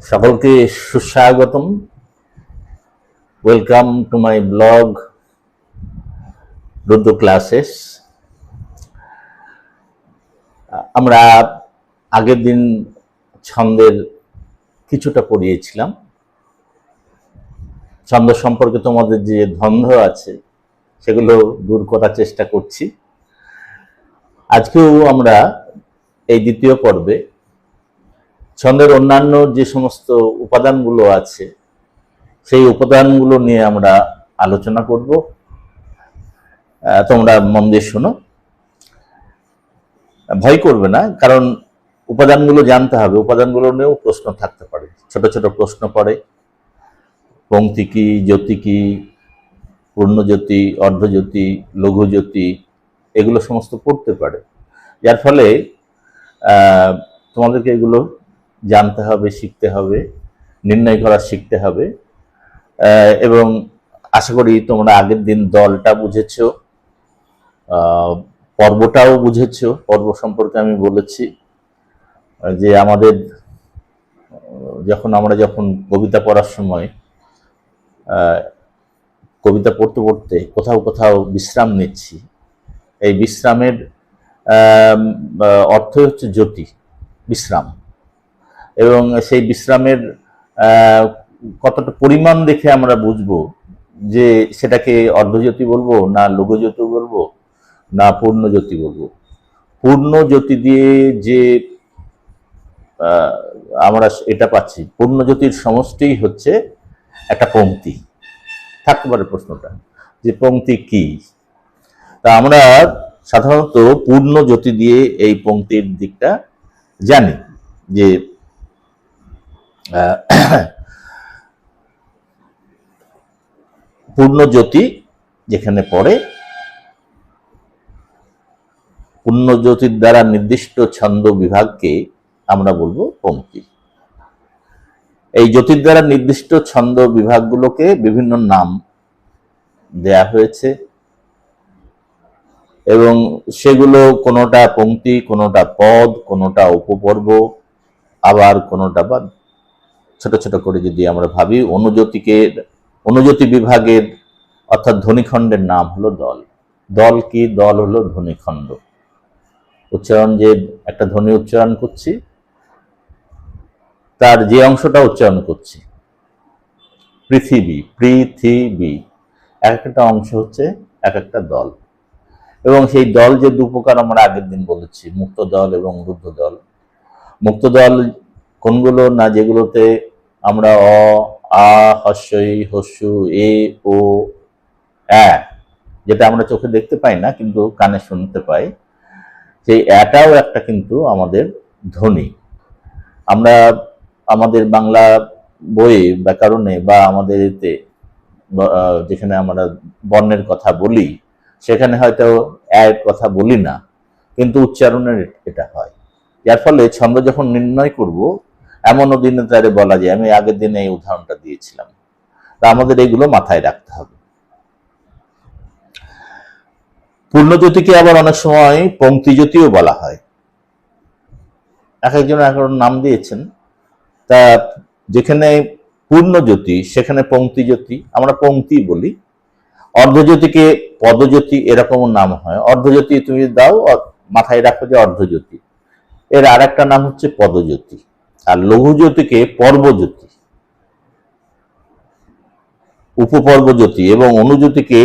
সকলকে সুস্বাগতম। Welcome to my blog Rudra classes. আমরা আগের দিন ছন্দের কিছুটা পড়িয়েছিলাম। ছন্দ সম্পর্কে তোমাদের যে দ্বন্দ্ব আছে সেগুলো দূর করার চেষ্টা করছি। আজকেও আমরা এই দ্বিতীয় পর্বে ছন্দের অন্যান্য যে সমস্ত উপাদানগুলো আছে সেই উপাদানগুলো নিয়ে আমরা আলোচনা করব। তোমরা মন দিয়ে শোনো, ভয় করবে না, কারণ উপাদানগুলো জানতে হবে। উপাদানগুলো নিয়েও প্রশ্ন থাকতে পারে, ছোট ছোট প্রশ্ন পড়ে। পংক্তি কি, জ্যোতি কি, পূর্ণজ্যোতি, অর্ধজ্যোতি, লঘুজ্যোতি, এগুলো সমস্ত পড়তে পারে। যার ফলে তোমাদেরকে এগুলো জানতে হবে, শিখতে হবে, নির্ণয় করা শিখতে হবে। এবং আশা করি তোমরা আগের দিন দলটা বুঝেছো, পর্বটাও বুঝেছো। পর্ব সম্পর্কে আমি বলেছি যে আমাদের আমরা যখন কবিতা পড়ার সময় কবিতা পড়তে পড়তে কোথাও কোথাও বিশ্রাম নিচ্ছি, এই বিশ্রামের অর্থ হচ্ছে জ্যোতি, বিশ্রাম। এবং সেই বিশ্রামের কতটা পরিমাণ দেখে আমরা বুঝবো যে সেটাকে অর্ধজ্যোতি বলবো না লঘুজ্যোতি বলবো না পূর্ণজ্যোতি বলবো। পূর্ণজ্যোতি দিয়ে যে আমরা এটা পাচ্ছি, পূর্ণজ্যোতির সমষ্টিই হচ্ছে একটা পংক্তি। থাকতে পারে প্রশ্নটা যে পংক্তি কি। তা আমরা সাধারণত পূর্ণজ্যোতি দিয়ে এই পংক্তির দিকটা জানি যে পূর্ণজ্যোতি যেখানে পড়ে, পূর্ণজ্যোতির দ্বারা নির্দিষ্ট ছন্দ বিভাগকে আমরা বলবো পংক্তি। এই জ্যোতির দ্বারা নির্দিষ্ট ছন্দ বিভাগগুলোকে বিভিন্ন নাম দেয়া হয়েছে এবং সেগুলো কোনোটা পংক্তি, কোনোটা পদ, কোনোটা উপপর্ব, আবার কোনোটা বা ছোট ছোট করে যদি আমরা ভাবি অনুজ্যোতি বিভাগের অর্থাৎ ধ্বনিখণ্ডের নাম হলো দল। দল কি? দল হলো ধ্বনিখণ্ড। উচ্চারণ যে একটা ধ্বনি উচ্চারণ করছি তার যে অংশটা উচ্চারণ করছি, পৃথিবী, এক একটা অংশ হচ্ছে এক একটা দল। এবং সেই দল যে দু প্রকার আমরা আগের দিন বলেছি, মুক্ত দল এবং রুদ্ধ দল। মুক্ত দল কোনগুলো? না যেগুলোতে আমরা অ, আ, হস্যই, হস্যু, এ, ও, যেটা আমরা চোখে দেখতে পাই না কিন্তু কানে শুনতে পাই, সেই এটাও একটা কিন্তু আমাদের ধ্বনি। আমরা আমাদের বাংলা বইয়ে ব্যাকরণে বা আমাদের এতে যেখানে আমরা বর্ণের কথা বলি সেখানে হয়তো এর কথা বলি না, কিন্তু উচ্চারণের এটা হয়। যার ফলে ছন্দ যখন নির্ণয় করব এমনও দিনে তারে বলা যায়, আমি আগের দিনে এই উদাহরণটা দিয়েছিলাম। তা আমাদের এগুলো মাথায় রাখতে হবে। পূর্ণজ্যোতিকে আবার অনেক সময় পংক্তিজ্যোতিও বলা হয়। এক একজন এক নাম দিয়েছেন। তা যেখানে পূর্ণজ্যোতি সেখানে পংক্তিজ্যোতি, আমরা পংক্তি বলি। অর্ধজ্যোতিকে পদজ্যোতি এরকম নাম হয়। অর্ধজ্যোতি তুমি দাও, মাথায় রাখো যে অর্ধজ্যোতি। এর আর একটা নাম হচ্ছে পদজ্যোতি। আর লঘুজ্যোতিকে পর্বজ্যোতি, উপপর্বজ্যোতি এবং অনুজ্যোতিকে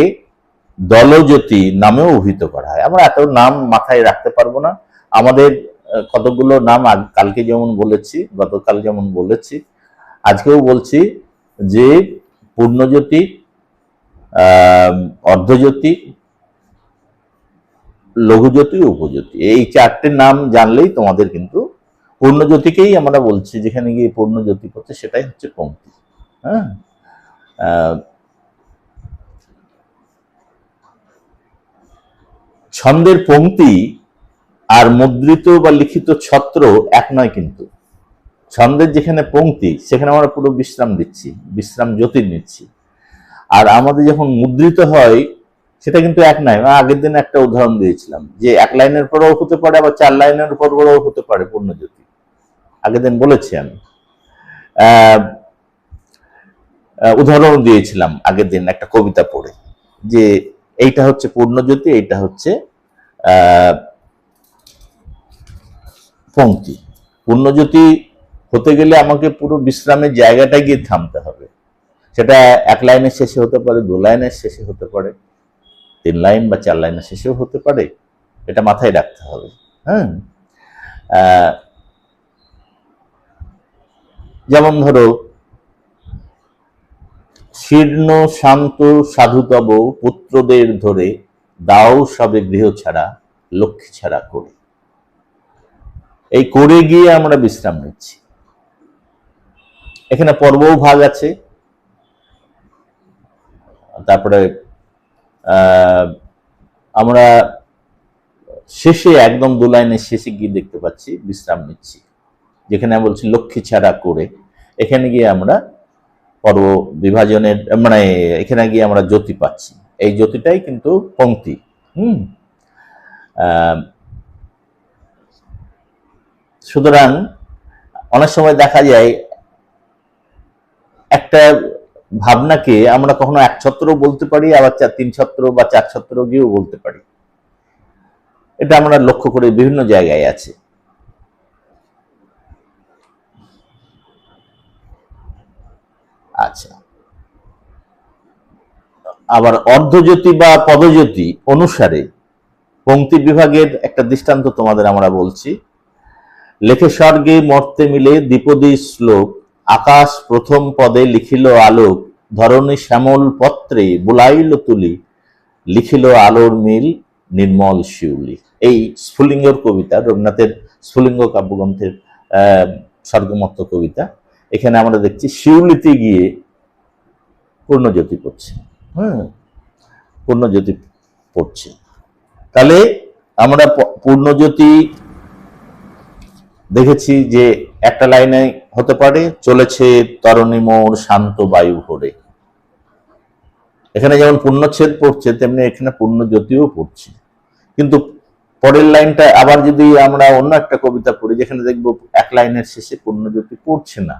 দলজ্যোতি নামেও অভিহিত করা হয়। আমরা এত নাম মাথায় রাখতে পারবো না। আমাদের কতগুলো নাম কালকে যেমন বলেছি, গতকাল যেমন বলেছি, আজকেও বলছি যে পূর্ণজ্যোতি, অর্ধজ্যোতি, লঘুজ্যোতি, উপজ্যোতি, এই চারটে নাম জানলেই তোমাদের কিন্তু পূর্ণজ্যোতিকেই আমরা বলছি, যেখানে গিয়ে পূর্ণজ্যোতি করছে সেটাই হচ্ছে পংক্তি। হ্যাঁ, ছন্দের পংক্তি আর মুদ্রিত বা লিখিত ছত্র এক নয়। কিন্তু ছন্দের যেখানে পংক্তি সেখানে আমরা পুরো বিশ্রাম দিচ্ছি, বিশ্রাম জ্যোতি নিচ্ছি। আর আমাদের যখন মুদ্রিত হয় সেটা কিন্তু এক নয়। আগের দিন একটা উদাহরণ দিয়েছিলাম যে এক লাইনের পরেও হতে পারে, আবার 4 লাইনের পরেও হতে পারে পূর্ণজ্যোতি। আগের দিন বলেছি আমি। আহ, উদাহরণ দিয়েছিলাম আগের দিন একটা কবিতা পড়ে, যে এইটা হচ্ছে পূর্ণজ্যোতি, এইটা হচ্ছে আহ পংক্তি। পূর্ণজ্যোতি হতে গেলে আমাকে পুরো বিশ্রামের জায়গাটায় গিয়ে থামতে হবে। সেটা এক লাইনের শেষে হতে পারে, দু লাইনের শেষে হতে পারে, 3 লাইন বা 4 লাইনের শেষেও হতে পারে, এটা মাথায় রাখতে হবে। হ্যাঁ, যেমন ধরো, শীর্ণ শান্ত সাধুতব পুত্রদের ধরে দাও সবে গৃহ ছাড়া লক্ষ্মী ছাড়া করে। এই করে গিয়ে আমরা বিশ্রাম নিচ্ছি। এখানে পর্বও ভাগ আছে। তারপরে আমরা শেষে একদম 2 লাইনের শেষে গিয়ে দেখতে পাচ্ছি বিশ্রাম নিচ্ছি, যেখানে বলছি লক্ষ্মী ছাড়া করে। এখানে গিয়ে আমরা পর্ব বিভাজনের মানে এখানে গিয়ে আমরা জ্যোতি পাচ্ছি। এই জ্যোতিটাই কিন্তু পংক্তি। সুতরাং অনেক সময় দেখা যায় একটা ভাবনাকে আমরা কখনো 1 ছত্র বলতে পারি, আবার 3 ছত্র বা 4 ছত্র গিয়েও বলতে পারি। এটা আমরা লক্ষ্য করে বিভিন্ন জায়গায় আছে। আচ্ছা, আবার অর্ধজ্যোতি বা পদজ্যোতি অনুসারে পংক্তি বিভাগের একটা দৃষ্টান্ত তোমাদের আমরা বলছি। লেখে স্বর্গে মর্তে মিলে দ্বিপদী শ্লোক, আকাশ প্রথম পদে লিখিল আলোক, ধরণী শ্যামল পত্রে বুলাইল তুলি, লিখিল আলোর মিল নির্মল শিউলি। এই স্ফুলিঙ্গর কবিতা, রবীন্দ্রনাথের স্ফুলিঙ্গ কাব্যগ্রন্থের স্বর্গমত্ত কবিতা। এখানে আমরা দেখছি শিউলিতে গিয়ে পূর্ণজ্যোতি পড়ছে। পূর্ণজ্যোতি পড়ছে। তাহলে আমরা পূর্ণজ্যোতি দেখেছি যে একটা লাইনে হতে পারে, চলেছে তরণী মোর শান্ত বায়ু ভরে। এখানে যেমন পূর্ণচ্ছেদ পড়ছে, তেমনি এখানে পূর্ণজ্যোতিও পড়ছে। কিন্তু পরের লাইনটা আবার যদি আমরা অন্য একটা কবিতা পড়ি, যেখানে দেখবো 1 লাইনের শেষে পূর্ণজ্যোতি পড়ছে না।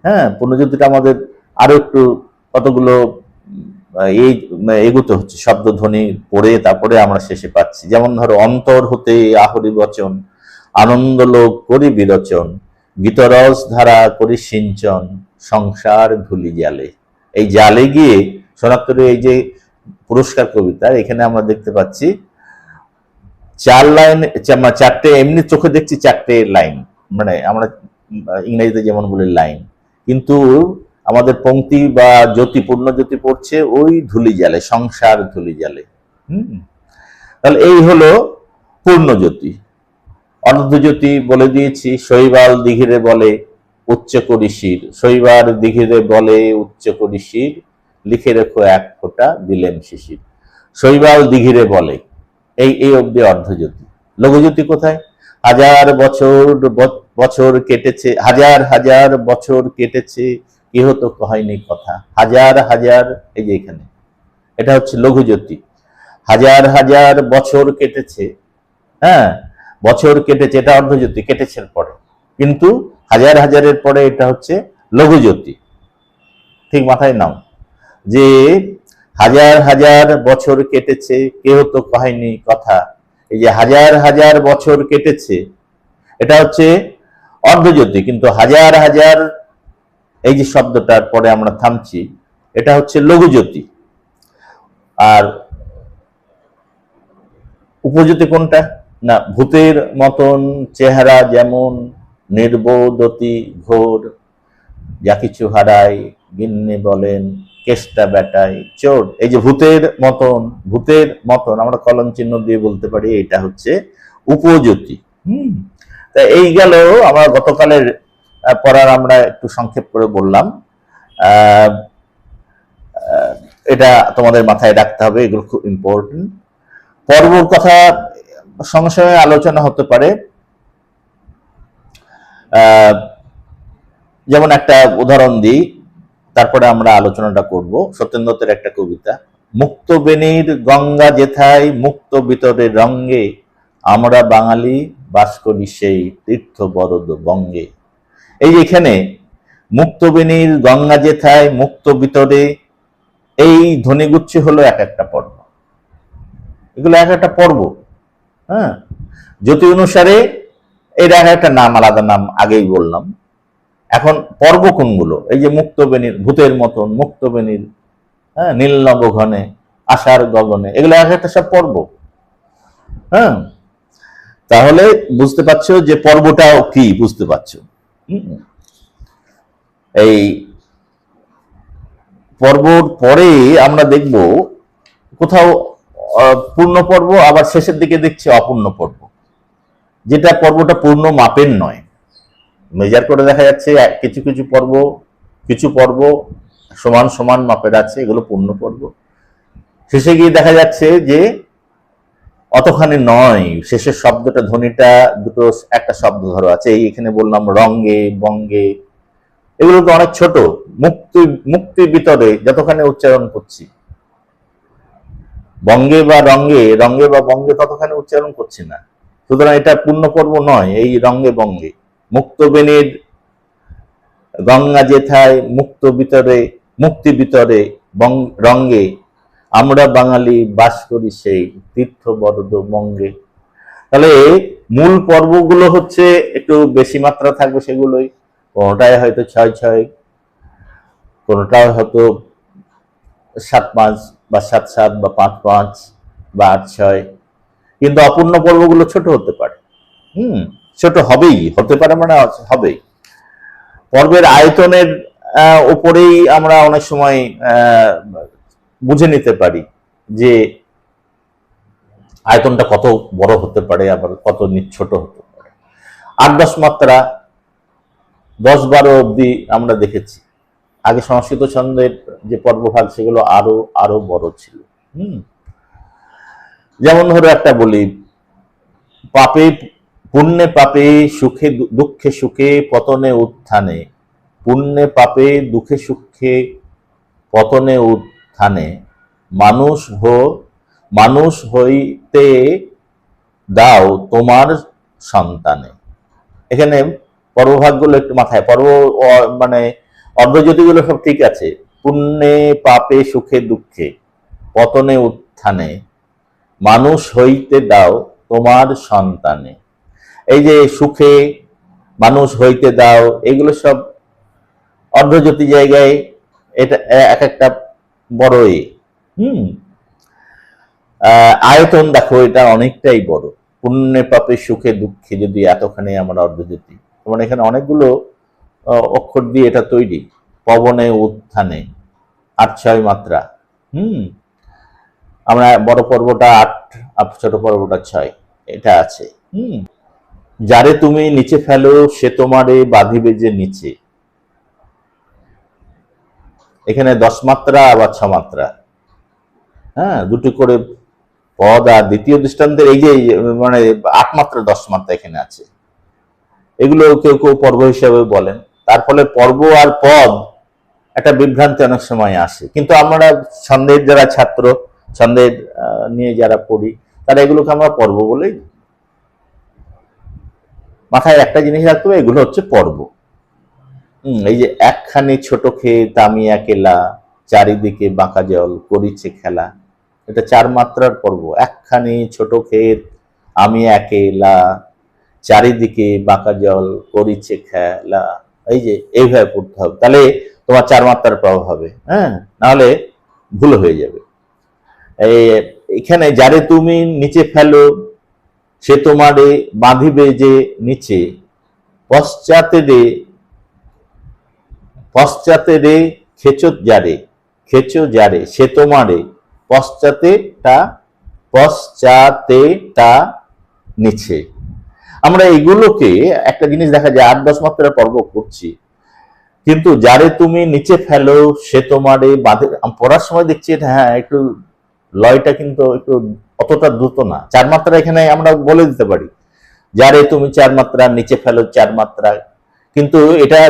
হ্যাঁ, পূর্ণজ্যোতিটা আমাদের আরো একটু কতগুলো এই এগুতে হচ্ছে, শব্দধ্বনি পড়ে তারপরে আমরা শেষে পাচ্ছি। যেমন ধরো, অন্তর হতে আহরি বচন, আনন্দলোক করি বিরচন, গীতরস ধারা করি সিঞ্চন, সংসার ধুলি জালে। এই জালে গিয়ে শনাক্তরে এই যে পুরস্কার কবিতা, এখানে আমরা দেখতে পাচ্ছি 4 লাইন, 4টে এমনি চোখে দেখছি 4টে লাইন, মানে আমরা ইংরেজিতে যেমন বলি লাইন, কিন্তু আমাদের পংক্তি বা জ্যোতি, পূর্ণ জ্যোতি পড়ছে ওই ধুলি জালে, সংসার ধুলি জালে। তাহলে এই হলো পূর্ণ জ্যোতি। অর্ধজ্যোতি বলে দিয়েছি, শৈবাল দিঘিরে বলে উচ্চ করি শির, শৈবার দিঘিরে বলে উচ্চ করি শির, লিখে রেখো 1 ফোঁটা দিলেম শিশির। শৈবাল দিঘিরে বলে, এই অব্দি অর্ধজ্যোতি। লঘুজ্যোতি কোথায়? হাজার বছর কেটেছে, হাজার বছর কেটেছে, কেহ তো কহয়নি কথা, হাজার, এই যে এখানে, এটা হচ্ছে লঘুজ্যোতি। হাজার বছর কেটেছে, হ্যাঁ, বছর কেটেছে, এটা অর্ধজ্যোতি, কেটেছে পরে, কিন্তু হাজারের পরে এটা হচ্ছে লঘুজ্যোতি। ঠিক মাথায় নাও যে হাজার বছর কেটেছে, কেহ তো কহেনি কথা। এই যে হাজার বছর কেটেছে, এটা হচ্ছে অর্ধজ্যোতি, কিন্তু হাজার এই যে শব্দটার পরে আমরা থামছি, এটা হচ্ছে লঘুজ্যোতি। আর উপজ্যোতি কোনটা? না, ভূতের মতন চেহারা যেমন, নির্বোধতি ঘোর, যা কিছু হারায় গিন্নি বলেন কেষ্টা বেটায় চোর। এই যে ভূতের মতন আমরা কলম চিহ্ন দিয়ে বলতে পারি, এটা হচ্ছে উপজ্যোতি। তা এই গেল আমরা গতকালের পড়ার, আমরা একটু সংক্ষেপ করে বললাম। এটা তোমাদের মাথায় রাখতে হবে, এগুলো খুব ইম্পর্টেন্ট। পর্বর কথা সংশয়ে আলোচনা হতে পারে। যেমন একটা উদাহরণ দিই, তারপরে আমরা আলোচনাটা করব। সত্যেন্দ্রনাথের একটা কবিতা, মুক্ত বেনির গঙ্গা যেথায় মুক্ত ভিতরের রঙ্গে, আমরা বাঙালি বাস করি সেই তীর্থ বরদ বঙ্গে। এই যে এখানে মুক্তবেণীর গঙ্গা যেথায় মুক্ত ভিতরে, এই ধ্বনিগুচ্ছ হলো এক একটা পর্ব। এগুলো এক একটা পর্ব। হ্যাঁ, জ্যোতি অনুসারে এর এক একটা নাম, আলাদা নাম আগেই বললাম। এখন পর্ব কোনগুলো? এই যে মুক্তবেণীর, ভূতের মতন মুক্তবেণীর, হ্যাঁ, নীল নব ঘনে, আশার গগনে, এগুলো এক একটা সব পর্ব। হ্যাঁ, তাহলে বুঝতে পারছো যে পর্বটাও কি, বুঝতে পারছো? এই পর্বর পরে আমরা দেখব কোথাও পূর্ণ পর্ব, আবার শেষের দিকে দেখছি অপূর্ণ পর্ব, যেটা পর্বটা পূর্ণ মাপের নয়। মেজার করে দেখা যাচ্ছে কিছু কিছু পর্ব, কিছু পর্ব সমান সমান মাপের আছে, এগুলো পূর্ণ পর্ব। শেষে গিয়ে দেখা যাচ্ছে যে অতখানি নয়, শেষের শব্দটা, ধ্বনিটা দুটো একটা শব্দ ধরো আছে। এই এখানে বললাম রঙ্গে বঙ্গে, এগুলো তো অনেক ছোট। মুক্তির ভিতরে যতখানি উচ্চারণ করছি, বঙ্গে বা রঙ্গে, রঙ্গে বা বঙ্গে ততখানি উচ্চারণ করছি না, সুতরাং এটা পূর্ণ পর্ব নয়। এই রঙ্গে বঙ্গে, মুক্তবেণীর গঙ্গা যেথায় মুক্ত ভিতরে, মুক্তি ভিতরে রঙ্গে, আমরা বাঙালি বাস করি সেই তীর্থ বরদ বঙ্গে। তাহলে মূল পর্বগুলো হচ্ছে একটু বেশি মাত্রা থাকবে, সেগুলোই কোনোটায় হয়তো 6-6, কোনোটায় হয়তো 7-5 বা 7-7 বা 5-5 বা 8-6, কিন্তু অপূর্ণ পর্বগুলো ছোট হতে পারে। ছোট হবেই, হতে পারে মানে হবেই। পর্বের আয়তনের উপরেই আমরা অনেক সময় বুঝে নিতে পারি যে আয়তনটা কত বড় হতে পারে, আবার কত ছোট হতে পারে। 8-10 মাত্রা, 10-12 অব্দি আমরা দেখেছি। আগে সংস্কৃত ছন্দের যে পর্বভাগ, সেগুলো আরো আরো বড় ছিল। যেমন ধরো একটা বলি, পাপে পুণ্যে পাপে সুখে দুঃখে সুখে পতনে উত্থানে, পুণ্যে পাপে দুঃখে সুখে পতনে উত্থানে, মানুষ হইতে দাও তোমার সন্তানে। এখানে পর্বভাগগুলো একটু মাথায়, পর্ব মানে অর্ধজ্যোতিগুলো সব ঠিক আছে। পুণ্যে পাপে সুখে দুঃখে পতনে উত্থানে, মানুষ হইতে দাও তোমার সন্তানে। এই যে সুখে, মানুষ হইতে দাও, এগুলো সব অর্ধজ্যোতি জায়গায়, এটা এক একটা বড়ই। আয়তন দেখো, এটা অনেকটাই বড়। পুণ্যে পাপে সুখে দুঃখে যদি এতখানি আমরা অর্ধজ্যোতি, মানে এখানে অনেকগুলো অক্ষর দিয়ে এটা তৈরি। পবনে উত্থানে 8-6 মাত্রা। আমরা বড় পর্বটা 8, ছোট পর্বটা 6, এটা আছে। যারে তুমি নিচে ফেলো সে তোমারে বাঁধিবে যে নিচে। এখানে 10 মাত্রা আবার 6 মাত্রা। হ্যাঁ, দুটি করে পদ। আর দ্বিতীয় দৃষ্টান্তের এই যে মানে 8 মাত্রা 10 মাত্রা এখানে আছে, এগুলো কেউ কেউ পর্ব হিসাবে বলেন। তার ফলে পর্ব আর পদ একটা বিভ্রান্তি অনেক সময় আসে। কিন্তু আমরা ছন্দের যারা ছাত্র, ছন্দের নিয়ে যারা পড়ি, তারা এগুলোকে আমরা পর্ব বলেই, মাথায় একটা জিনিস রাখতে হবে, এগুলো হচ্ছে পর্ব। এই যে একখানি ছোট ক্ষেত আমি একেলা, চারিদিকে বাঁকা জল করিছে খেলা, এটা 4 মাত্রার পর্ব। একখানি ছোট ক্ষেত আমি একেলা, চারিদিকে বাঁকা জল করিছে খেলা, এই যে এইভাবে পড়তে হবে, তাহলে তোমার 4 মাত্রার প্রভাব হবে। হ্যাঁ, নাহলে ভুল হয়ে যাবে। এখানে যারে তুমি নিচে ফেলো সে তোমারে বাঁধিবে যে নিচে, পশ্চাতে রে খেচো যারে সে তোমারে, পশ্চাতেটা নিচে। আমরা এগুলোকে একটা জিনিস দেখা যায়, 8-10 মাত্রার পর্ব করছি, কিন্তু যারে তুমি নিচে ফেলো সে তোমারে বাঁধে, পড়ার সময় দেখছি এটা, হ্যাঁ, একটু লয়টা কিন্তু একটু অতটা দ্রুত না। 4 মাত্রা এখানে আমরা বলে দিতে পারি, যারে তুমি 4 মাত্রা, নিচে ফেলো 4 মাত্রা, কিন্তু এটা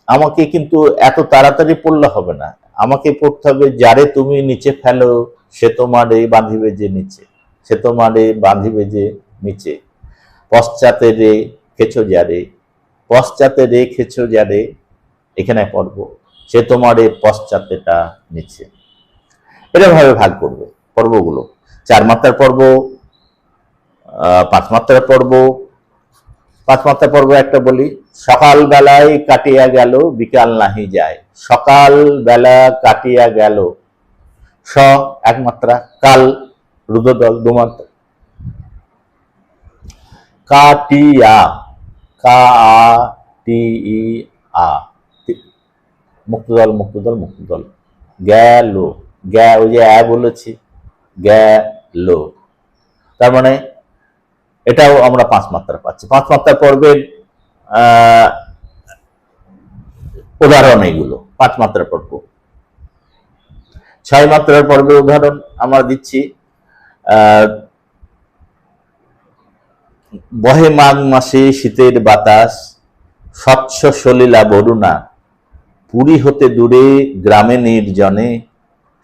আমাকে কিন্তু এত তাড়াতাড়ি পড়লে হবে না। আমাকে পড়তে হবে, যারে তুমি নিচে ফেলো সে তোমারে বাঁধিবে যে নিচে, সে তোমারে বাঁধিবে যে নিচে, পশ্চাতে রে খেছো যারে, এখানে পর্ব, সে তোমারে পশ্চাতেটা নিচ্ছে। এরকম ভাবে ভাগ করবে পর্বগুলো। 4 মাত্রার পর্ব, 5 মাত্রার পর্ব। 5 মাত্রার পর্ব একটা বলি, সকাল বেলায় কাটিয়া গেল বিকাল নাহি যায়। সকাল বেলা কাটিয়া গেল, স 1 মাত্রা, কাল রুদ্রদল 2 মাত্রা, কাটিয়া, কা আ টি ই আ, মুক্তদল মুক্তদল মুক্তদল, গেল, ওই যে বলেছি, গেল। তার মানে এটাও আমরা 5 মাত্রা পাচ্ছি। 5 মাত্রার পর্বের উদাহরণ এগুলো 5 মাত্রার পর্ব। 6 মাত্রার পর্বের উদাহরণ আমরা দিচ্ছি, বহে মাঘ মাসে শীতের বাতাস, স্বচ্ছ সলিলা বরুণা, পুরী হতে দূরে গ্রামে নির্জনে,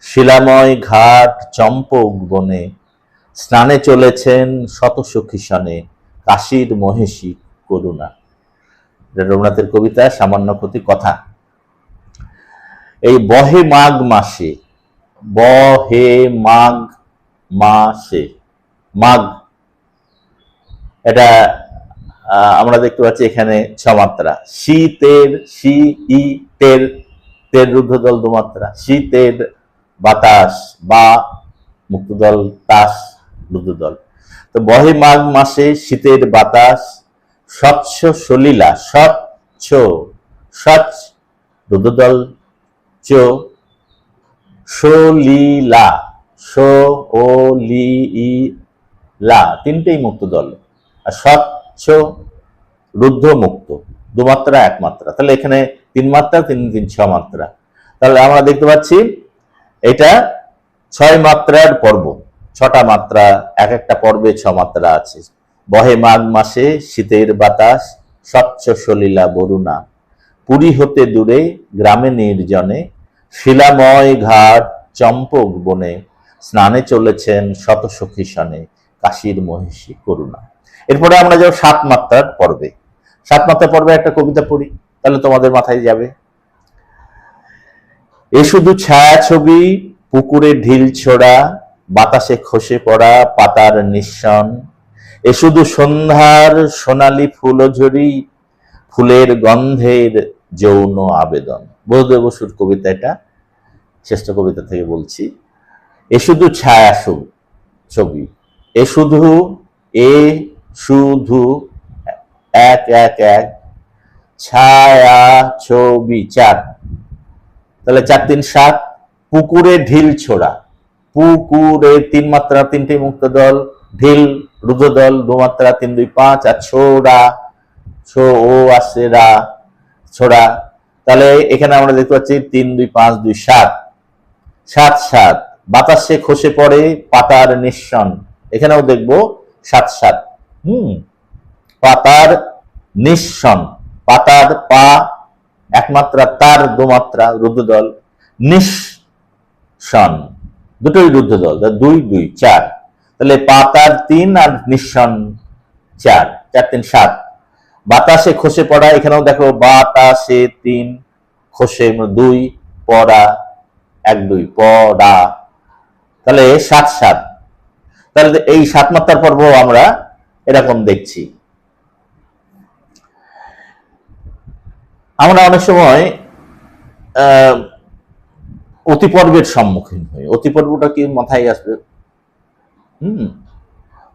শিলাময় ঘাট চম্পক বনে, স্নানে চলেছেন শত সখী সনে, কাশীর মহিষী করুণা। রবীন্দ্রনাথের কবিতা সামান্য ক্ষতি কথা। এই বহে মাঘ মাসে, বহে মাঘ মাসে, মাঘ এটা আমরা দেখতে পাচ্ছি এখানে 6 মাত্রা। শীতের, শি ই তের, তের রুদ্ধদল 2 মাত্রা, শীতের বাতাস বা মুক্তদল তাস রুদ্ধদল। তো বহে মাঘ মাসে শীতের বাতাস, স্বচ্ছ সলিলা, স্বচ্ছ, স্বচ্ছ রুদ্ধদল চ, সলিলা, সো ও লি ই লা, তিনটেই মুক্তদল, আর স্বচ্ছ রুদ্ধ মুক্ত 2 মাত্রা 1 মাত্রা। তাহলে এখানে 3 মাত্রা, 3 3 6 মাত্রা। তাহলে আমরা দেখতে পাচ্ছি এটা 6 মাত্রার পর্ব, 6টা মাত্রা, এক একটা পর্বে 6 মাত্রা আছে। বহে মাঘ মাসে শীতের বাতাস, স্বচ্ছ সলিলা বরুণা, পুরী হতে দূরে গ্রামে নির্জনে, শিলাময় ঘাট চম্পক বনে, স্নানে চলেছেন শত সখী সনে, কাশীর মহিষী করুণা। এরপরে আমরা যাব 7 মাত্রার পর্বে। 7 মাত্রার পর্বে একটা কবিতা পড়ি, তাহলে তোমাদের মাথায় যাবে। এ শুধু ছায়া ছবি, পুকুরে ঢিল ছোড়া, বাতাসে খসে পড়া পাতার নিঃসন, এ শুধু সন্ধ্যার সোনালী ফুলঝুরি, ফুলের গন্ধের যৌন আবেদন। বোধদেব বসুর কবিতা এটা, শ্রেষ্ঠ কবিতা থেকে বলছি। এ শুধু ছায়া ছবি, এ শুধু, এ শুধু 1 1 1, ছায়া ছবি 4, তাহলে 4 3 7, পুকুরে ঢিল ছোড়া, পুকুরে 3 মাত্রা, 3টে মুক্তদল, ঢিল রুদ্ধদল 2 মাত্রা, 3 2 5, আর ছোড়া, ছো ও আসছে রা, ছোড়া। তাহলে এখানে আমরা দেখতে পাচ্ছি 3 2 5 2 7, 7 7, বাতাসে খসে পড়ে পাতার নিঃসন, এখানেও দেখবো 7 7, পাতার নিঃসন, পাতার পা 1 মাত্রা, তার 2 মাত্রা রুদ্ধদল, নিঃসন দুটোই রুদ্ধদল, 2 2 4, তাহলে পাতার 3 আর নিঃসন 4, 4 3 7। বাতাসে খসে পড়া, এখানেও দেখো বাতাসে 3, খসে 2, পড়া 1 2, পড়া, তাহলে 7 7। তাহলে এই 7 মাত্রার পর্ব আমরা এরকম দেখছি। আমরা অনেক সময় অতিপর্বের সম্মুখীন হই। অতিপর্বটা কি মাথায় আসবে?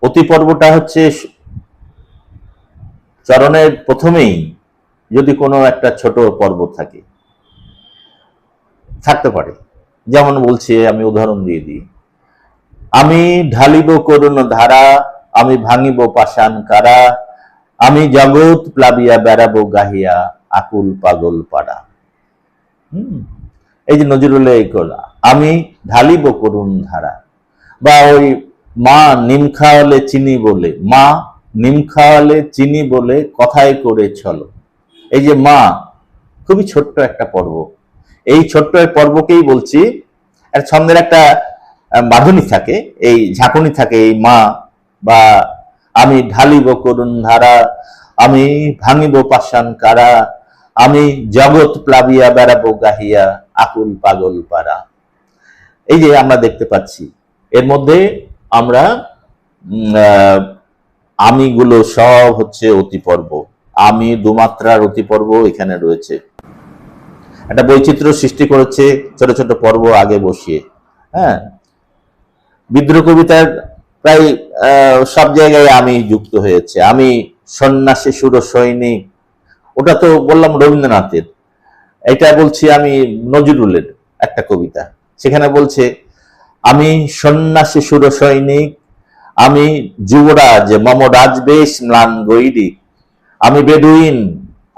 অতিপর্বটা হচ্ছে চরণের প্রথমেই যদি কোনো একটা ছোট পর্ব থাকে, থাকতে পারে। যেমন বলছি, আমি উদাহরণ দিয়ে দিই, আমি ঢালিব করুণ ধারা, আমি ভাঙিব পাষাণ কারা, আমি জগৎ প্লাবিয়া বেড়াবো গাহিয়া আকুল পাগল পাড়া। এই যে নজরুলের এই কলা, আমি ঢালিব করুণ ধারা, বা ওই মা নিম খাওয়ালে চিনি বলে, মা নিম খাওয়ালে চিনি বলে কথায় করে চলো। এই যে মা, খুবই ছোট্ট একটা পর্ব, এই ছোট্ট পর্বকেই বলছি। ছন্দের একটা বাঁধনি থাকে, এই ঝাঁকুনি থাকে, এই মা, বা আমি ঢালিব করুণ ধারা, আমি ভাঙিব পাষাণ কারা, আমি জগৎ প্লাবিয়া বেড়াবো গাহিয়া আকুল পাগল পারা। এই যে আমরা দেখতে পাচ্ছি এর মধ্যে আমরা আমিগুলো সব হচ্ছে অতিপর্ব, আমি দুমাত্রার অতিপর্ব এখানে রয়েছে। একটা বৈচিত্র্য সৃষ্টি করেছে ছোট ছোট পর্ব আগে বসিয়ে। হ্যাঁ, বিদ্রোহ কবিতার প্রায় সব জায়গায় আমি যুক্ত হয়েছে। আমি সন্ন্যাসী সুর সৈনিক, ওটা তো বললাম রবীন্দ্রনাথের। এটা বলছি আমি নজরুলের একটা কবিতা, সেখানে বলছে আমি সন্ন্যাসী সুর সৈনিক, আমি যুবরাজ মম রাজবেশ ম্লান গৈরিক, আমি বেদুইন,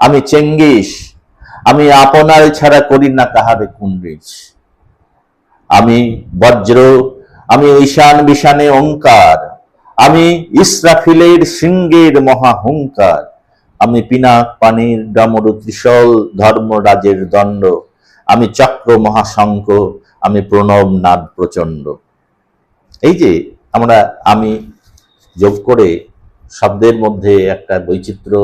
আমি চেঙ্গিস, আমি আপনার ছাড়া করি না কাহারে কুন্ডিস, আমি বজ্র, আমি ঈশান বিশানে ওঙ্কার, আমি ইসরাফিলের সিংহের মহাহুঙ্কার, আমি পিনাক পানির ডমরু ত্রিশল ধর্মরাজের দণ্ড, আমি চক্র মহাশঙ্খ, আমি প্রণব নাদ প্রচণ্ড। এই যে আমরা আমি যোগ করে শব্দের মধ্যে একটা বৈচিত্র্য,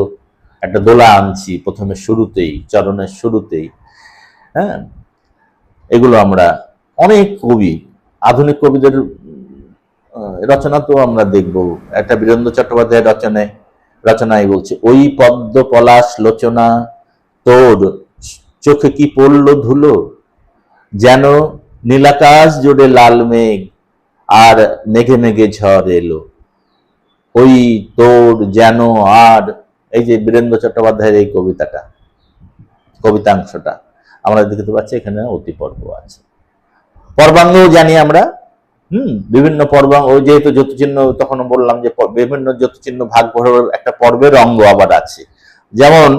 একটা দোলা আনছি প্রথমে শুরুতেই, চরণের শুরুতেই। হ্যাঁ, এগুলো আমরা অনেক কবি, আধুনিক কবিদের রচনা তো আমরা দেখব। একটা বীরেন্দ্র চট্টোপাধ্যায়ের রচনায় বলছে, ওই পদ্ম পলাশ লোচনা তোর চোখে কি পড়লো ধুলো, যেন নীলাকাশ জুড়ে লাল মেঘ আর মেঘে মেঘে ঝড় এলো। ওই তোর যেন আর, এই যে বীরেন্দ্র চট্টোপাধ্যায়ের এই কবিতাংশটা আমরা দেখতে পাচ্ছি এখানে অতিপর্ব আছে। পর্বাঙ্গ জানি আমরা, বিভিন্ন পর্বাঙ্গ, ওই যেহেতু জ্যোতিচিহ্ন তখন বললাম যে বিভিন্ন জ্যোতিচিহ্ন ভাগ করার একটা পর্বের অঙ্গ আবার আছে। যেমন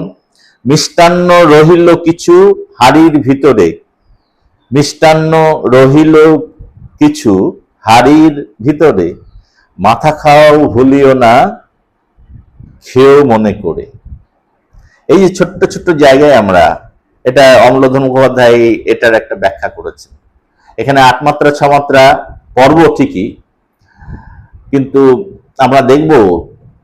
মিষ্টান্ন রহিল কিছু হাড়ির ভিতরে, মিষ্টান্ন রহিল কিছু হাড়ির ভিতরে, মাথা খাও ভুলিও না খেয়েও মনে করে। এই যে ছোট্ট ছোট্ট জায়গায় আমরা, এটা অমলধন মুখোপাধ্যায় এটার একটা ব্যাখ্যা করেছেন। এখানে 8 মাত্রা 6 মাত্রা পর্ব ঠিকই, কিন্তু আমরা দেখব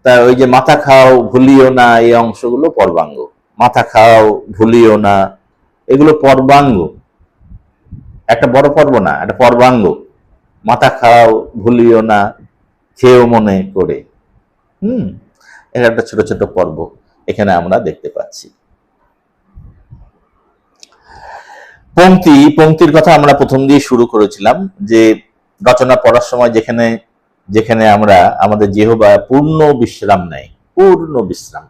তা ওই যে মাথা খাও ভুলিও না, এই অংশগুলো পর্বাঙ্গ। মাথা খাও ভুলিও না, এগুলো পর্বাঙ্গ, একটা বড় পর্ব না, একটা পর্বাঙ্গ। মাথা খাও ভুলিও না খেয়েও মনে করে, এটা একটা ছোট ছোট পর্ব এখানে আমরা দেখতে পাচ্ছি। পংক্তির কথা আমরা প্রথম দিয়ে শুরু করেছিলাম, যে রচনা পড়ার সময় যেখানে যেখানে আমরা আমাদের জিহ্বা পূর্ণ বিশ্রাম নেয়, পূর্ণ বিশ্রাম,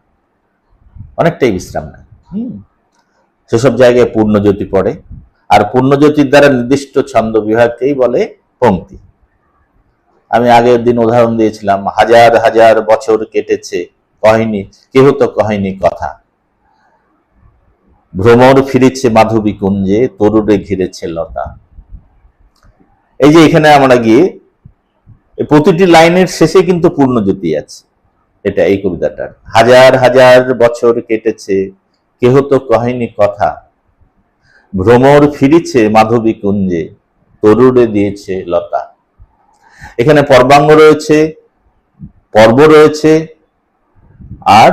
অনেকটাই বিশ্রাম নেয়, সেসব জায়গায় পূর্ণজ্যোতি পড়ে। আর পূর্ণজ্যোতির দ্বারা নির্দিষ্ট ছন্দ বিভাগকেই বলে পংক্তি। আমি আগের দিন উদাহরণ দিয়েছিলাম, হাজার হাজার বছর কেটেছে কহেনি কেহ তো কহেনি কথা, ভ্রমর ফিরেছে মাধবী কুঞ্জে তরুরে ঘিরেছে লতা। এই যে এখানে আমরা গিয়ে প্রতিটি লাইনের শেষে কিন্তু পূর্ণজ্যোতি আছে। এটা এই কবিতাটার, হাজার হাজার বছর কেটেছে কেহ তো কহেনি কথা, ভ্রমর ফিরেছে মাধবী কুঞ্জে তরুরে দিয়েছে লতা। এখানে পর্বাঙ্গ রয়েছে, পর্ব রয়েছে, আর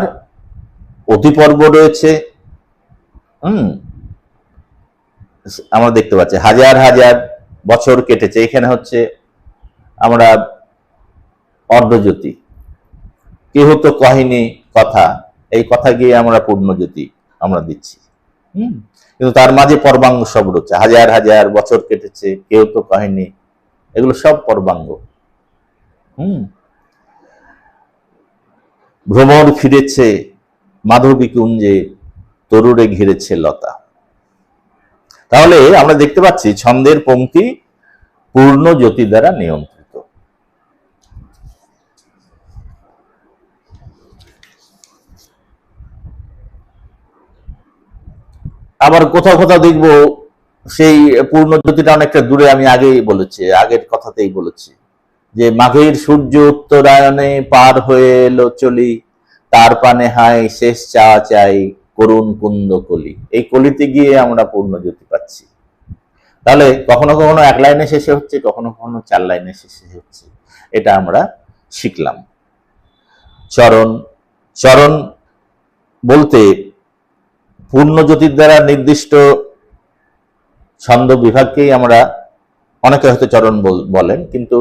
অতিপর্ব রয়েছে। আমরা দেখতে পাচ্ছি হাজার হাজার বছর কেটেছে, এখানে হচ্ছে আমরা অর্ধজ্যোতি, কেহ তো কহিনি কথা, এই কথা গিয়ে আমরা পূর্ণজ্যোতি আমরা দিচ্ছি। কিন্তু তার মাঝে পর্বাঙ্গ সব রয়েছে, হাজার হাজার বছর কেটেছে কেউ তো কহেনি, এগুলো সব পর্বাঙ্গ। ভ্রমর ফিরেছে মাধবী কুঞ্জে তরুরে ঘিরেছে লতা। তাহলে আমরা দেখতে পাচ্ছি ছন্দের পংক্তি পূর্ণ জ্যোতি দ্বারা নিয়ন্ত্রিত। আবার কোথাও কোথাও দেখবো সেই পূর্ণ জ্যোতিটা অনেকটা দূরে, আমি আগেই বলেছি, আগের কথাতেই বলেছি যে মাঘের সূর্য উত্তরায়ণে পার হয়ে এলো চলি, তার পানে হাই শেষ চাওয়া চাই করুণ কুন্দ কলি। এই কলিতে গিয়ে আমরা পূর্ণজ্যোতি পাচ্ছি। তাহলে কখনো কখনো 1 লাইনে শেষে হচ্ছে, কখনো কখনো 4 লাইনে শেষে হচ্ছে, এটা আমরা শিখলাম। চরণ, চরণ বলতে পূর্ণজ্যোতির দ্বারা নির্দিষ্ট ছন্দ বিভাগকেই আমরা অনেকে হয়তো চরণ বলেন, কিন্তু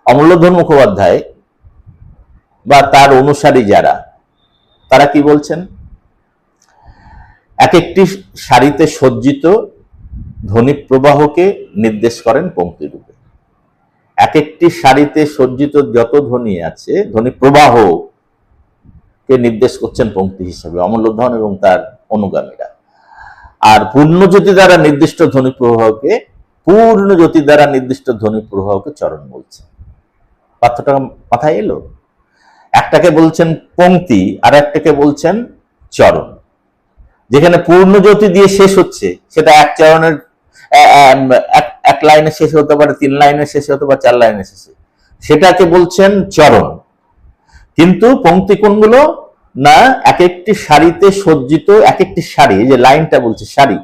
অমূল্যধন মুখোপাধ্যায় বা তার অনুসারী যারা, তারা কি বলছেন? এক একটি সারিতে সজ্জিত ধ্বনি প্রবাহকে নির্দেশ করেন পংক্তি রূপে। এক একটি সারিতে সজ্জিত যত ধ্বনি আছে, ধ্বনি প্রবাহকে নির্দেশ করছেন পংক্তি হিসেবে অমূল্যধন এবং তার অনুগামীরা। আর পূর্ণজ্যোতি দ্বারা নির্দিষ্ট ধ্বনি প্রবাহকে, পূর্ণজ্যোতি দ্বারা নির্দিষ্ট ধ্বনি প্রবাহকে চরণ বলছে। পার্থক্যটা মাথায় এলো? একটাকে বলছেন পংক্তি, আর একটাকে বলছেন চরণ। যেখানে পূর্ণজ্যোতি দিয়ে শেষ হচ্ছে, সেটা এক চরণের এক লাইনে শেষ হতে পারে, 3 লাইনে শেষ হতে পারে, 4 লাইনে শেষে, সেটাকে বলছেন চরণ। কিন্তু পংক্তি কোনগুলো? না, এক একটি সারিতে সজ্জিত, এক একটি সারি, যে লাইনটা বলছে সারি,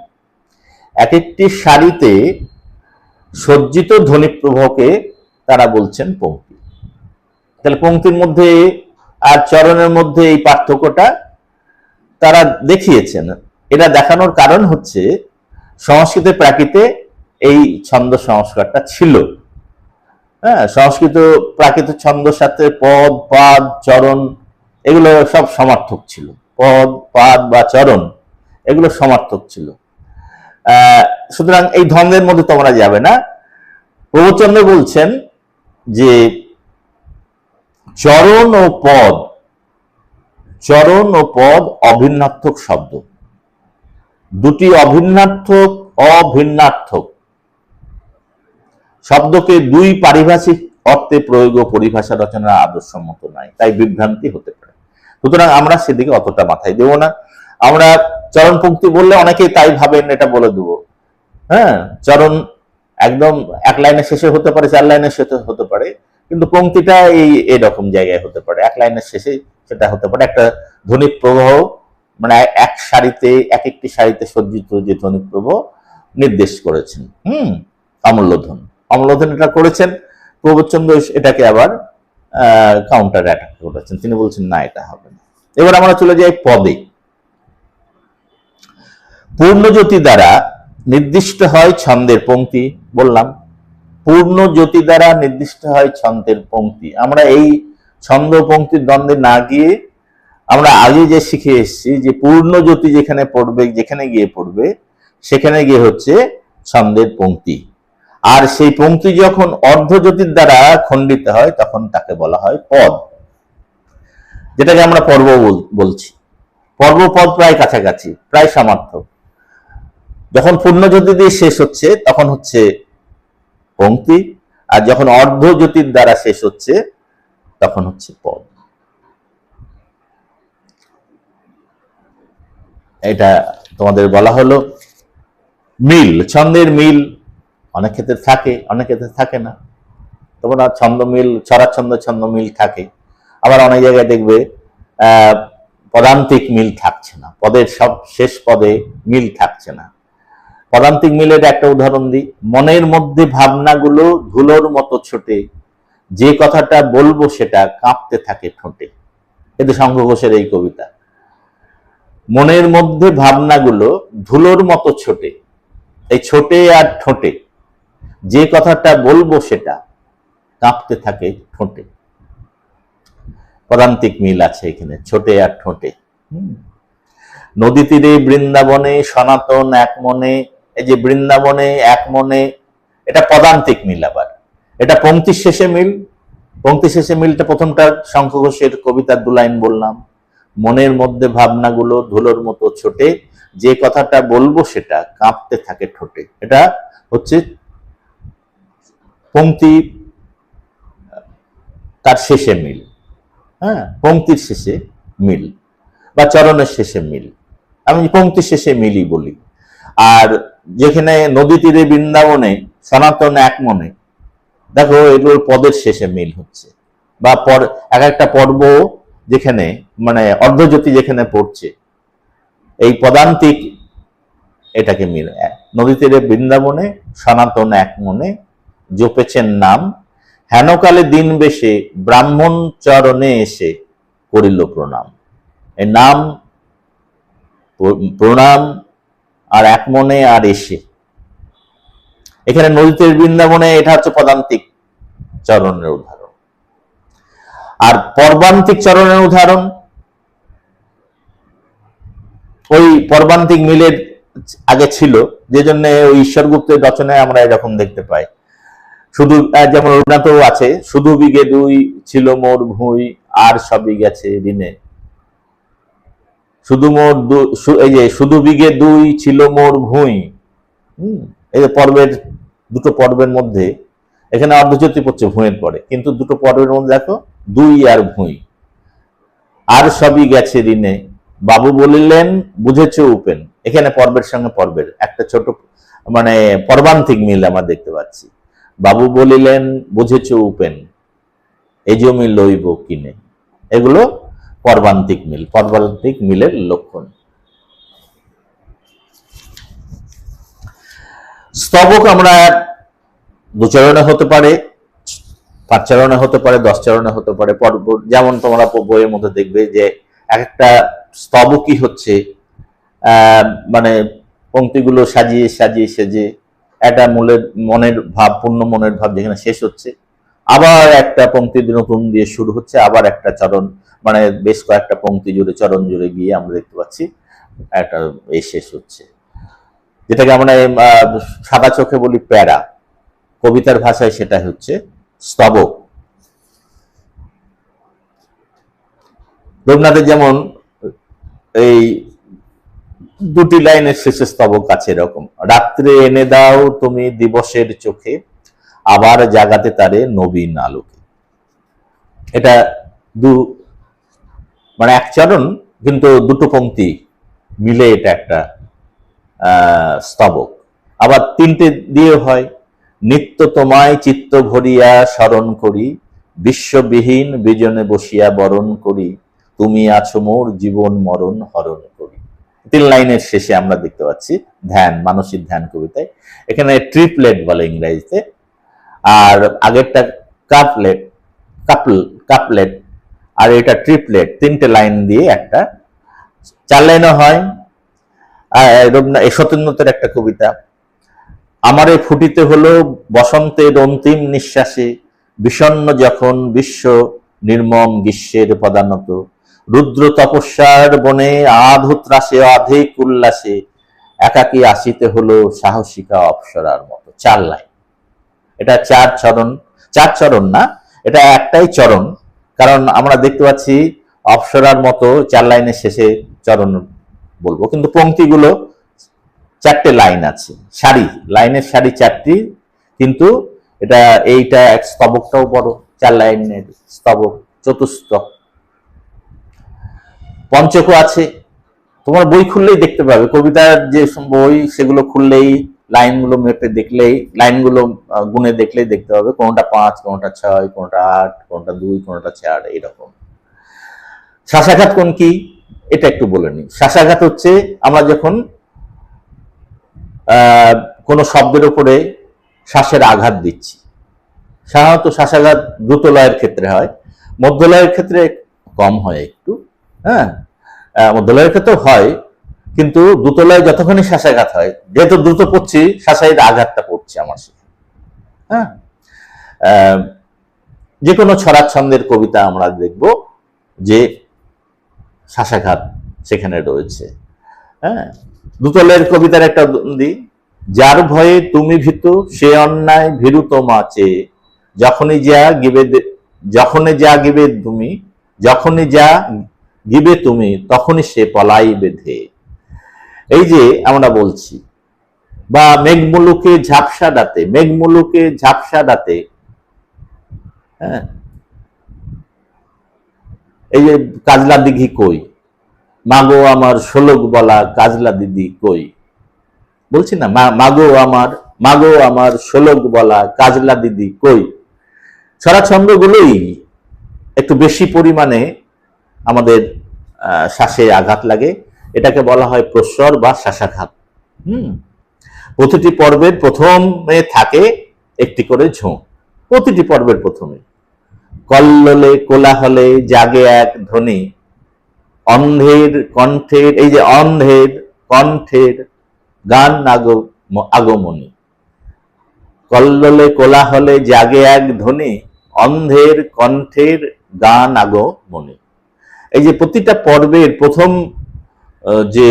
এক একটি সারিতে সজ্জিত ধ্বনি প্রবাহকে তারা বলছেন পংক্তি। তাহলে পংক্তির মধ্যে আর চরণের মধ্যে এই পার্থক্যটা তারা দেখিয়েছেন। এটা দেখানোর কারণ হচ্ছে সংস্কৃতে প্রাকৃতে এই ছন্দ সংস্কারটা ছিল। হ্যাঁ, সংস্কৃত প্রাকৃত ছন্দের সাথে পদ, পাদ, চরণ এগুলো সব সমার্থক ছিল। পদ, পাদ বা চরণ এগুলো সমার্থক ছিল। সুতরাং এই দ্বন্দ্বের মধ্যে তোমরা যাবে না। প্রভুচন্দ্র বলছেন যে চরণ ও পদ অভিন্নার্থক শব্দ। দুটি অভিন্নার্থক শব্দকে দুই পারিভাষিক অর্থে প্রয়োগ ও পরিভাষা রচনা আদর্শমত নয়, তাই বিভ্রান্তি হতে পারে। সুতরাং আমরা সেদিকে অতটা মাথায় দেব না। আমরা চরণ পংক্তি বললে অনেকেই তাই ভাবেন, এটা বলে দেবো। হ্যাঁ, চরণ একদম 1 লাইনের শেষে হতে পারে, 4 লাইনের শেষে হতে পারে, কিন্তু পংক্তিটা এরকম জায়গায় হতে পারে, 1 লাইনের শেষে সেটা হতে পারে। একটা ধ্বনি প্রবাহ, মানে এক সারিতে, এক একটি সারিতে সজ্জিত যে ধ্বনি প্রবাহ নির্দেশ করেছেন অমূল্যধন এটা করেছেন। প্রবোধচন্দ্র এটাকে আবার কাউন্টার অ্যাটাক করেছেন। তিনি বলছেন না, এটা হবে না। এবার আমরা চলে যাই পদে। পূর্ণজ্যোতি দ্বারা নির্দিষ্ট হয় ছন্দের পংক্তি। বললাম পূর্ণজ্যোতি দ্বারা নির্দিষ্ট হয় ছন্দের পংক্তি। আমরা এই ছন্দ পংক্তির দ্বন্দ্বে না গিয়ে আমরা আগে যে শিখে এসেছি যে পূর্ণজ্যোতি যেখানে পড়বে, যেখানে গিয়ে পড়বে, সেখানে গিয়ে হচ্ছে ছন্দের পংক্তি। আর সেই পংক্তি যখন অর্ধজ্যোতির দ্বারা খণ্ডিত হয় তখন তাকে বলা হয় পদ, যেটাকে আমরা পর্ব বলছি। পর্বপদ প্রায় কাছাকাছি, প্রায় সমার্থক। যখন পূর্ণজ্যোতি দিয়ে শেষ হচ্ছে তখন হচ্ছে পংক্তি, আর যখন অর্ধজ্যোতির দ্বারা শেষ হচ্ছে তখন হচ্ছে পদ। এটা তোমাদের বলা হলো মিল, ছন্দের মিল অনেক ক্ষেত্রে থাকে, অনেক ক্ষেত্রে থাকে না। তোমরা ছন্দ মিল, ছন্দ মিল থাকে। আবার অনেক জায়গায় দেখবে পদান্তিক মিল থাকছে না, পদের সব শেষ পদে মিল থাকছে না। পদান্তিক মিলের একটা উদাহরণ দিই। মনের মধ্যে ভাবনাগুলো ধুলোর মতো ছোটে, যে কথাটা বলবো সেটা কাঁপতে থাকে ঠোঁটে। এটা শঙ্খ ঘোষের এই কবিতা। মনের মধ্যে ভাবনাগুলো ধুলোর মতো ছোটে, এই ছোটে আর ঠোঁটে, যে কথাটা বলবো সেটা কাঁপতে থাকে ঠোঁটে। পদান্তিক মিল আছে এখানে, ছোটে আর ঠোঁটে। নদী তীরে বৃন্দাবনে সনাতন এক মনে, এই যে বৃন্দাবনে এক মনে, এটা পদান্তিক মিল। আবার এটা পংক্তির শেষে মিল। পংক্তির শেষে মিলটা প্রথমটা শঙ্খ ঘোষের কবিতার 2 লাইন বললাম। মনের মধ্যে ভাবনাগুলো ধুলোর মতো ছোটে, যে কথাটা বলবো সেটা কাঁপতে থাকে ঠোঁটে। এটা হচ্ছে পংক্তি তার শেষে মিল। হ্যাঁ, পংক্তির শেষে মিল বা চরণের শেষে মিল। আমি পংক্তির শেষে মিলই বলি। আর যেখানে নদী তীরে বৃন্দাবনে সনাতন এক মনে, দেখো এগুলোর পদের শেষে মিল হচ্ছে। বা এক একটা পর্ব যেখানে মানে অর্ধজ্যোতি যেখানে পড়ছে, এই পদান্তিক এটাকে মিল। নদী তীরে বৃন্দাবনে সনাতন এক মনে, জপেছেন নাম, হেনকালে দিন বেশে ব্রাহ্মণ চরণে এসে করিল প্রণাম। এই নাম প্রণাম আর এক মনে আর এসে। এখানে নদীতে বৃন্দাবনে এটা হচ্ছে পদান্তিক চরণের উদাহরণ। আর পর্বান্তিক চরণের উদাহরণ ওই পর্বান্তিক মিলের আগে ছিল, যে জন্য ওই ঈশ্বরগুপ্তের রচনায় আমরা এরকম দেখতে পাই। শুধু যেমন রবীন্দ্রনাথও আছে, শুধু বিঘে দুই ছিল মোর ভুঁই আর সবই গেছে ঋণে। এই যে শুধু বিঘে দুই ছিল মোর ভুঁই, এই যে পর্বের দুটো পর্বের মধ্যে এখানে অর্ধজ্যোতি পড়ছে ভুঁয়ের পরে, কিন্তু দুটো পর্বের মধ্যে দেখো দুই আর ভুঁই। আর সবই গেছে ঋণে, বাবু বলিলেন বুঝেছ উপেন। এখানে পর্বের সঙ্গে পর্বের একটা ছোট মানে পর্বান্তিক মিল আমরা দেখতে পাচ্ছি। বাবু বলিলেন বুঝেছ উপেন, এই জমি লইব কিনে। এগুলো পর্বান্তিক মিল, পর্বান্তিক মিলের লক্ষণ। স্তবক আমরা 2 চরণে হতে পারে, 5 চরণে হতে পারে, 10 চরণে হতে পারে। যেমন তোমরা বইয়ের মধ্যে দেখবে যে একটা স্তবকই হচ্ছে মানে পংক্তিগুলো সাজিয়ে সাজিয়ে সেজে একটা মনের ভাব, পূর্ণ মনের ভাব যেখানে শেষ হচ্ছে, আবার একটা পংক্তি নতুন দিয়ে শুরু হচ্ছে, আবার একটা চরণ মানে বেশ কয়েকটা পংক্তি জুড়ে চরণ জুড়ে গিয়ে আমরা দেখতে পাচ্ছি একটা এই শেষ হচ্ছে, যেটাকে আমরা সাদা চোখে বলি প্যারা, কবিতার ভাষায় সেটা হচ্ছে স্তবক। রবীন্দ্রনাথের যেমন এই 2টি লাইনের শেষে স্তবক আছে এরকম, রাত্রে এনে দাও তুমি দিবসের চোখে, আবার জাগাতে তারে নবীন আলোকে। এটা মানে এক চরণ কিন্তু দুটো পংক্তি মিলে এটা একটা স্তবক। আবার 3টে দিয়ে হয়, নিত্য তোমায় চিত্ত ভরিয়া স্মরণ করি, বিশ্ববিহীন বিজনে বসিয়া বরণ করি, তুমি আছো মোর জীবন মরণ হরণ করি। 3 লাইনের শেষে আমরা দেখতে পাচ্ছি ধ্যান, মানসিক ধ্যান কবিতায়। এখানে ট্রিপলেট বলে ইংরেজিতে, আর আগেরটা কাপলেট, আর এটা ট্রিপলেট। 3টে লাইন দিয়ে একটা 4 লাইনও হয়। সত্যেন্দ্রনাথের একটা কবিতা, আমারে ফুটিতে হলো বসন্তের অন্তিম নিঃশ্বাসে, বিষণ্ণ যখন বিশ্ব নির্মম গ্রীষ্মের পদানত, রুদ্র তপস্যার বনে আধুত্রাসে অধিক উল্লাসে, একাকী আসিতে হলো সাহসিকা অপ্সরার মতো। 4 লাইন। এটা 4 চরণ না, এটা একটাই চরণ, কারণ আমরা দেখতে পাচ্ছি অপ্সরার মতো 4 লাইনের শেষে চরণ বলবো, কিন্তু পংক্তিগুলো 4টে লাইন আছে, লাইনের সারি 4টি, কিন্তু এইটা স্তবকটাও বড়, 4 লাইনের স্তবক, চতুস্তক। পঞ্চকও আছে, তোমার বই খুললেই দেখতে পাবে, কবিতার যে বই সেগুলো খুললেই লাইনগুলো মেপে দেখলেই, লাইনগুলো গুনে দেখলেই দেখতে পাবে কোনটা 5, কোনটা 6, কোনটা 8, কোনটা 2, কোনটা 4, এইরকম। শ্বাসাঘাত কোন কি এটা একটু বলে নিই। শ্বাসাঘাত হচ্ছে আমরা যখন কোনো শব্দের উপরে শ্বাসের আঘাত দিচ্ছি। সাধারণত শ্বাসাঘাত দ্রুত লয়ের ক্ষেত্রে হয়, মধ্যলয়ের ক্ষেত্রে কম হয় একটু, হ্যাঁ, মধ্যলয়ের ক্ষেত্রেও হয়, কিন্তু দ্রুতলয়ে যতক্ষণই শ্বাসাঘাত হয়, যেহেতু দ্রুত পড়ছি শ্বাসের আঘাতটা পড়ছে আমার সাথে। হ্যাঁ, যে কোনো ছড়াছন্দের কবিতা আমরা দেখব যে শ্বাসাঘাত সেখানে রয়েছে। হ্যাঁ, দ্রুতলয়ের কবিতার একটা দিই, যার ভয়ে তুমি ভীতু সে অন্যায় ভীরু তোমা চেয়ে, যখনই যা গিবে তুমি তখনই সে পলাই বেঁধে। এই যে আমরা বলছি, বা মেঘমুলুকে ঝাপসা ডাতে, হ্যাঁ, এই যে কাজলা দিঘি কই, মাগো আমার শোলক বলা কাজলা দিদি কই, বলছি না, মাগো আমার শোলক বলা কাজলা দিদি কই। ছড়াছন্দগুলোই একটু বেশি পরিমাণে আমাদের শ্বাসে আঘাত লাগে, এটাকে বলা হয় প্রস্বর বা শ্বাসাঘাত। প্রতিটি পর্বের প্রথমে থাকে একটি করে ঝোঁ, প্রতিটি পর্বের প্রথমে। কল্লোলে কোলাহলে জাগে এক ধ্বনি, অন্ধের কণ্ঠের, এই যে অন্ধের কণ্ঠের গান আগমনী, কল্লোলে কোলাহলে জাগে এক ধ্বনি, অন্ধের কণ্ঠের গান আগমনী। এই যে প্রতিটা পর্বের প্রথম যে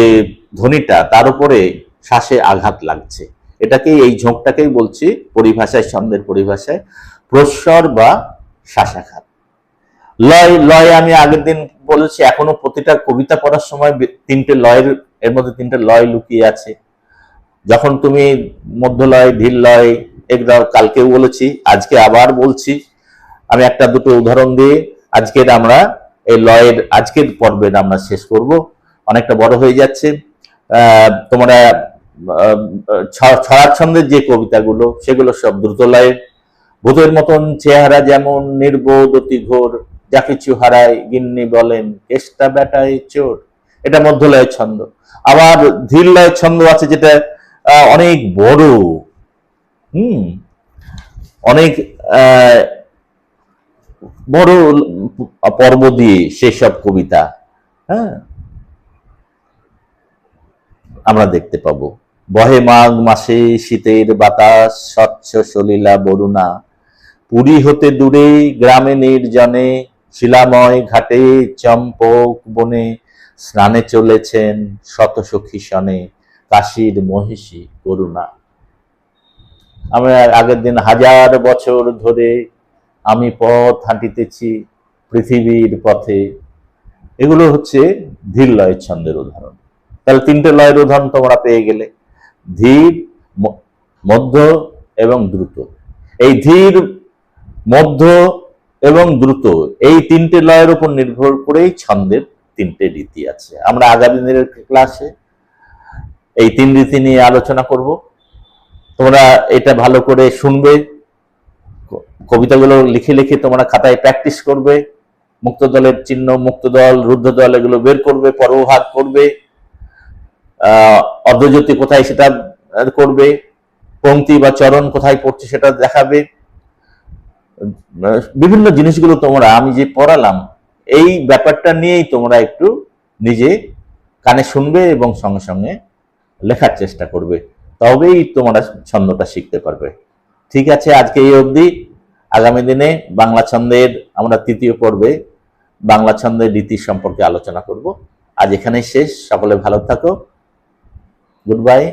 ধ্বনিটা, তার উপরে শ্বাসে আঘাত লাগছে, এটাকেই, এই ঝোঁকটাকেই বলছি পরিভাষায়, ছন্দের পরিভাষায় প্রস্বর বা শ্বাসাঘাত। লয়, লয় আমি আগের দিন বলেছি, এখনো প্রতিটা কবিতা পড়ার সময় তিনটে লয়ের, এর মধ্যে তিনটে লয় লুকিয়ে আছে। যখন তুমি মধ্যলয়, ধীর লয়, এগুলো কালকেও বলেছি, আজকে আবার বলছি। আমি একটা দুটো উদাহরণ দিয়ে আজকের আমরা এই লয়ের আজকের পর্বের আমরা শেষ করব, অনেকটা বড় হয়ে যাচ্ছে। তোমরা ছড়ার ছন্দের যে কবিতাগুলো, সেগুলো সব দ্রুত লয়ের। ভূতের মতন চেহারা যেমন নির্বোধ অতি ঘোর, যা কিছু হারায় গিন্নি বলেন কেষ্টা বেটায় চোর, এটা মধ্যলয়ের ছন্দ। আবার ধীর লয়ের ছন্দ আছে, যেটা অনেক বড়, অনেক বড় পর্ব দিয়ে সেসব কবিতা, হ্যাঁ, আমরা দেখতে পাবো। বহে মাঘ মাসে শীতের বাতাস, স্বচ্ছ সলিলা বরুণা, পুরী হতে দূরে গ্রামে নির্জনে, শিলাময় ঘাটে চম্পক বনে, স্নানে চলেছেন শত সখী সনে, কাশীর মহিষী করুণা। আমরা আগের দিন, হাজার বছর ধরে আমি পথ হাঁটিতেছি পৃথিবীর পথে, এগুলো হচ্ছে ধীর লয়ের ছন্দের উদাহরণ। তাহলে তিনটে লয়ের উদাহরণ তোমরা পেয়ে গেলে, ধীর, মধ্য এবং দ্রুত। এই ধীর, মধ্য এবং দ্রুত, এই তিনটে লয়ের উপর নির্ভর করেই ছন্দের তিনটে রীতি আছে। আমরা আগামী দিনের ক্লাসে এই তিন রীতি নিয়ে আলোচনা করব। তোমরা এটা ভালো করে শুনবে, কবিতাগুলো লিখে লিখে তোমরা খাতায় প্র্যাকটিস করবে, মুক্ত দলের চিহ্ন, মুক্ত দল, রুদ্ধ দল, এগুলো বের করবে, পর্বভাগ করবে, অর্ধজ্যোতি কোথায় সেটা করবে, পংক্তি বা চরণ কোথায় পড়ছে সেটা দেখাবে। বিভিন্ন জিনিসগুলো তোমরা, আমি যে পড়ালাম এই ব্যাপারটা নিয়েই তোমরা একটু নিজে কানে শুনবে এবং সঙ্গে সঙ্গে লেখার চেষ্টা করবে, তবেই তোমরা ছন্দটা শিখতে পারবে। ঠিক আছে, আজকে এই অবধি। আগামী দিনে বাংলা ছন্দের আমরা তৃতীয় পর্বে বাংলা ছন্দের রীতি সম্পর্কে আলোচনা করব। আজ এখানেই শেষ। সকলে ভালো থাকো। Good bye.